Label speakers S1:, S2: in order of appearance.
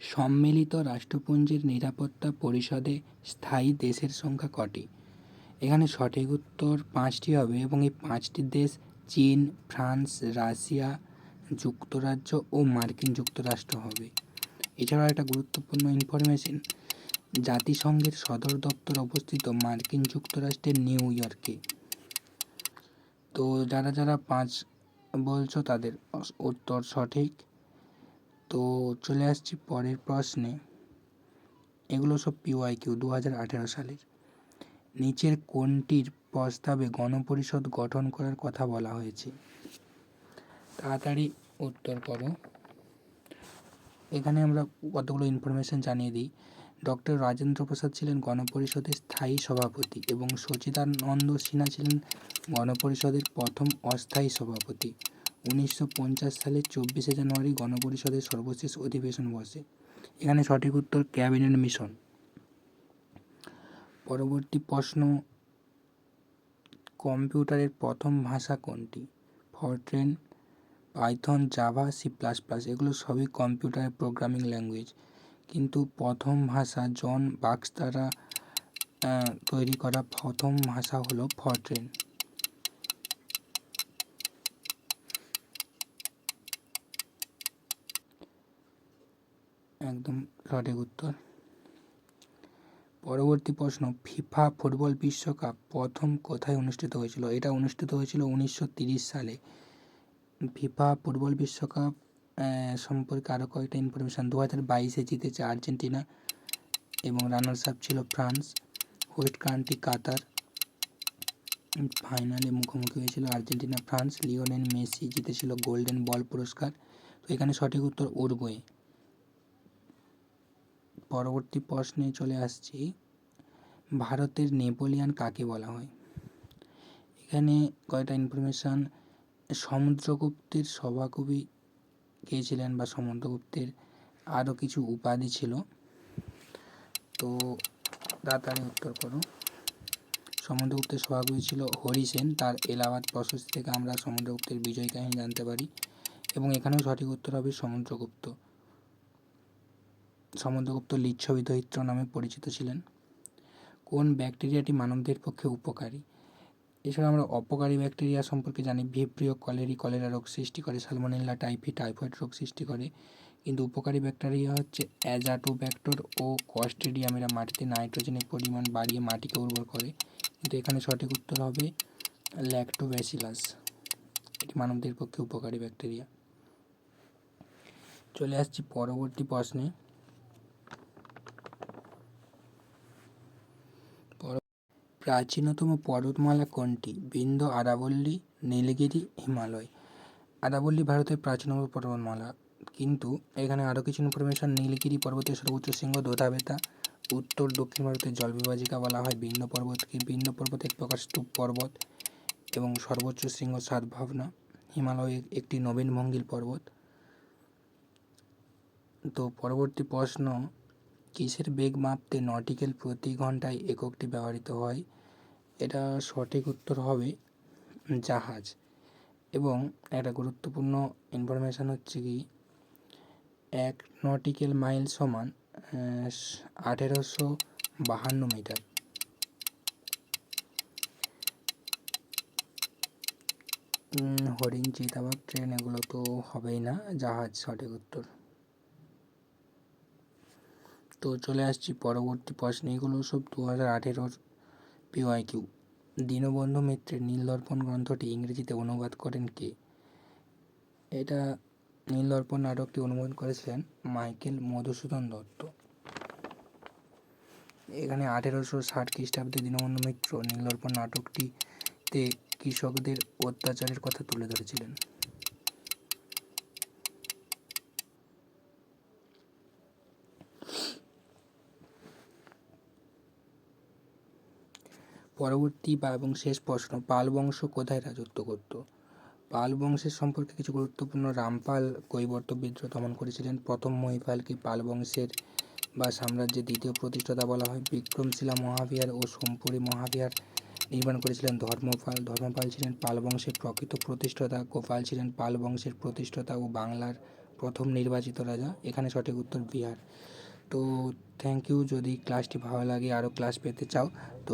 S1: সম্মিলিত রাষ্ট্রপুঞ্জের নিরাপত্তা পরিষদে স্থায়ী দেশের সংখ্যা কটি? এখানে সঠিক উত্তর 5টি হবে এবং এই 5টি দেশ চীন, ফ্রান্স, রাশিয়া, যুক্তরাজ্য ও মার্কিন যুক্তরাষ্ট্র হবে। এছাড়াও একটা গুরুত্বপূর্ণ ইনফরমেশন, জাতিসংঘের সদর দপ্তর অবস্থিত মার্কিন যুক্তরাষ্ট্রের নিউ ইয়র্কে। তো যারা যারা 5 বলছো তাদের উত্তর সঠিক। তো চলে আসছি পরের প্রশ্নে। এগুলো সব পিওয়াইকিউ 2018 সালের। নিচের কোনটির প্রস্তাবে গণপরিষদ গঠন করার কথা বলা হয়েছে? তাড়াতাড়ি উত্তর করো। এখানে আমরা কতগুলো ইনফরমেশন জানিয়ে দিই। ডক্টর রাজেন্দ্র প্রসাদ ছিলেন গণপরিষদের স্থায়ী সভাপতি এবং সচিদানন্দ সিনহা ছিলেন গণপরিষদের প্রথম অস্থায়ী সভাপতি। 1950 সালের 24শে জানুয়ারি গণপরিষদের সর্বশেষ অধিবেশন বসে। এখানে সঠিক উত্তর ক্যাবিনেট মিশন। পরবর্তী প্রশ্ন, কম্পিউটারের প্রথম ভাষা কোনটি? ফরট্রেন, পাইথন, জাভা, C++। এগুলো সবই কম্পিউটারের প্রোগ্রামিং ল্যাঙ্গুয়েজ, কিন্তু প্রথম ভাষা জন বাক্স দ্বারা তৈরি করা প্রথম ভাষা হলো ফরট্রেন। একদম সঠিক উত্তর। পরবর্তী প্রশ্ন, ফিফা ফুটবল বিশ্বকাপ প্রথম কোথায় অনুষ্ঠিত হয়েছিল? এটা অনুষ্ঠিত হয়েছিল 1930 সালে। ফিফা ফুটবল বিশ্বকাপ সম্পর্কে আরও কয়েকটা ইনফরমেশান। 2022-এ জিতেছে আর্জেন্টিনা এবং রানার্স আপ ছিল ফ্রান্স। হোস্ট কান্ট্রি কাতার। ফাইনালে মুখোমুখি হয়েছিল আর্জেন্টিনা ফ্রান্স। লিওনেল মেসি জিতেছিল গোল্ডেন বল পুরস্কার। তো এখানে সঠিক উত্তর উরুগুয়ে। পরবর্তী প্রশ্নে চলে আসছি, ভারতের নেপোলিয়ান কাকে বলা হয়? এখানে কয়েকটা ইনফরমেশান। সমুদ্রগুপ্তের সভাকবি কে ছিলেন বা সমুদ্রগুপ্তের আরও কিছু উপাধি ছিল। তো তাড়াতাড়ি উত্তর করো। সমুদ্রগুপ্তের সভাকবি ছিল হরিসেন। তার এলাহাবাদ প্রশস্তি থেকে আমরা সমুদ্রগুপ্তের বিজয় কাহিনী জানতে পারি এবং এখানেও সঠিক উত্তর হবে সমুদ্রগুপ্ত। সমুদ্রগুপ্ত লিচ্ছবি দরিদ্র নামে পরিচিত ছিলেন। কোন ব্যাকটেরিয়াটি মানবদের পক্ষে উপকারী? এছাড়া আমরা অপকারী ব্যাকটেরিয়া সম্পর্কে জানি। ভিব্রিও কলেরি কলেরা রোগ সৃষ্টি করে, সালমোনেলা টাইফি টাইফয়েড রোগ সৃষ্টি করে। কিন্তু উপকারী ব্যাকটেরিয়া হচ্ছে অ্যাজাটোব্যাক্টর ও ক্লস্ট্রিডিয়াম। এরা মাটিতে নাইট্রোজেনের পরিমাণ বাড়িয়ে মাটিকে উর্বর করে। কিন্তু এখানে সঠিক উত্তর হবে ল্যাক্টোব্যাসিলাস। এটি মানবদের পক্ষে উপকারী ব্যাকটেরিয়া। চলে আসছি পরবর্তী প্রশ্নে। প্রাচীনতম পর্বতমালা কোনটি? বিন্ধ্য, আরাবল্লী, নীলগিরি, হিমালয়। আরাবল্লী ভারতের প্রাচীনতম পর্বতমালা, কিন্তু এখানে আরও কিছু ইনফরমেশান। নীলগিরি পর্বতের সর্বোচ্চ শৃঙ্গ দোধাবেতা। উত্তর দক্ষিণ ভারতের জলবিভাজিকা বলা হয় বিন্ধ্য পর্বতকে। বিন্ধ্য পর্বতের প্রকার স্তূপ পর্বত এবং সর্বোচ্চ শৃঙ্গ সাতভাবনা। হিমালয় একটি নবীন ভঙ্গিল পর্বত। তো পরবর্তী প্রশ্ন, কিসের বেগ মাপতে নটিক্যাল প্রতি ঘন্টায় এককটি ব্যবহৃত হয়? এটা সঠিক উত্তর হবে জাহাজ। এবং একটা গুরুত্বপূর্ণ ইনফরমেশান হচ্ছে কি, 1 নটিক্যাল মাইল সমান 1852 মিটার। হরিণ, চিতাবাঘ, ট্রেন এগুলো তো হবেই না, জাহাজ সঠিক উত্তর। তো চলে আসছি পরবর্তী প্রশ্নে। এগুলো সব 2018 পিওয়াইকিউ। দীনবন্ধু মিত্রের নীলদর্পণ গ্রন্থটি ইংরেজিতে অনুবাদ করেন কে? এটা নীলদর্পণ নাটকটি অনুবাদ করেছিলেন মাইকেল মধুসূদন দত্ত। এখানে 1860 খ্রিস্টাব্দে দীনবন্ধু মিত্র নীলদর্পণ নাটকটিতে কৃষকদের অত্যাচারের কথা তুলে ধরেছিলেন। পরবর্তী এবং শেষ প্রশ্ন, পাল বংশ কোথায় রাজত্ব করত? পাল বংশের সম্পর্কে কিছু গুরুত্বপূর্ণ। রামপাল কৈবর্ত বিদ্রোহ দমন করেছিলেন। প্রথম মহিপালকে পাল বংশের বা সাম্রাজ্যের দ্বিতীয় প্রতিষ্ঠাতা বলা হয়। বিক্রমশিলা মহাবিহার ও সোমপুরী মহাবিহার নির্মাণ করেছিলেন ধর্মপাল। ধর্মপাল ছিলেন পাল বংশের প্রকৃত প্রতিষ্ঠাতা। গোপাল ছিলেন পাল বংশের প্রতিষ্ঠাতা ও বাংলার প্রথম নির্বাচিত রাজা। এখানে সঠিক উত্তর বিহার। তো থ্যাংক ইউ। যদি ক্লাসটি ভালো লাগে আরও ক্লাস পেতে চাও তো